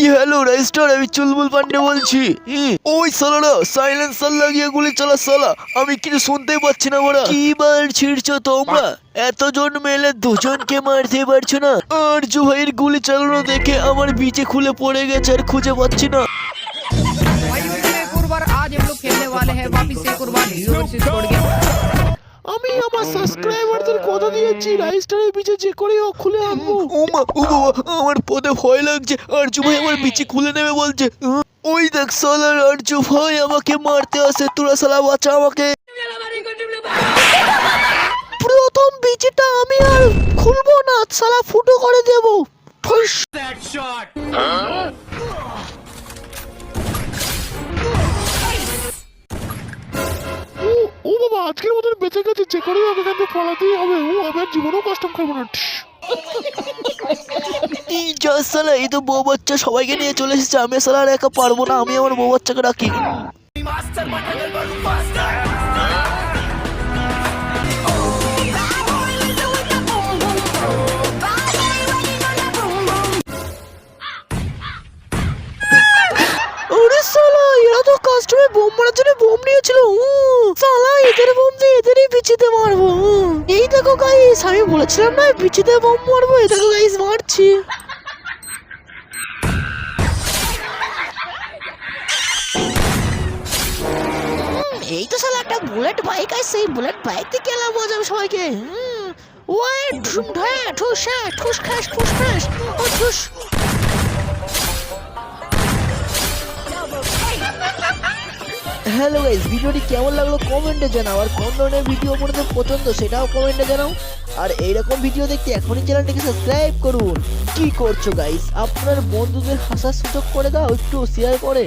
Hello রাইস্টার, আমি চুলবুল পান্ডে বলছি। ওই সালারা সাইলেন্সার লাগিয়ে গুলি চালা সালা, আমি কিছু শুনতেই পাচ্ছি না। ওরা কি বার ছিড়ছো তোমরা? এতজন মেলে দুজনকে মারতে পারছো না? আরজু ভাইয়ের গুলি চালানো দেখে আমার বিচে খুলে পড়ে গেছে, আর খুঁজে পাচ্ছি না। आज हम लोग खेलने वाले हैं वापिस से एक और बार हीरो वर्सेस स्क्वाड गेम। আমি আমার সাবস্ক্রাইবারদের কথা দিয়েছি রাইস্টারের বিচে যে করে হোক খুলে আনবো। ও বাবা, আমার পদে ভয় লাগছে। আরজু ভাই আমার বিচে খুলে নেবে বলছে। ওই দেখ সালার আরজু ভাই আমাকে মারতে আসে, তোরা সালা বাঁচা আমাকে। প্রথম বিচিটা আমি আর খুলবো না, সালা ফুটো করে দেবো। ও বাবা, আজকের মতন বেঁচে গেছে, যে করেই হবে কিন্তু পালাতেই হবে। ও আমি আর জীবনেও কষ্ট খাবো না। সালা এই তো বউ বাচ্চা সবাইকে নিয়ে চলে এসেছে, আমি সালা আর একা পারবো না। আমি আমার বউ বাচ্চাকে রাখি। এরা তো কাস্টমে বোম মারার জন্য বোম নিয়েছিল। সালা এদের বোম দিয়ে এদেরই পিছিতে মারবো। এই দেখো গাইস, আমি বলেছিলাম না পিছিতে বোম মারবো। এই দেখো গাইস, মারছি। এই তো সালা একটা বুলেট বাইক আছে, সেই বুলেট বাইক দিয়ে গেলাম বাজাবো সবাইকে। ওয়ে ঠুস ঠুস ঠুস খাস ঠুস খাস ও ঠুস। হ্যালো গাইস, ভিডিওটি কেমন লাগলো কমেন্টে জানাও, আর কোন ধরনের ভিডিও আপনাদের পছন্দ সেটাও কমেন্টে জানাও। আর এইরকম ভিডিও দেখতে এখনই চ্যানেলটিকে সাবস্ক্রাইব করুন। কি করছো গাইস? আপনার বন্ধুদের হাসার সুযোগ করে দাও, একটু শেয়ার করে।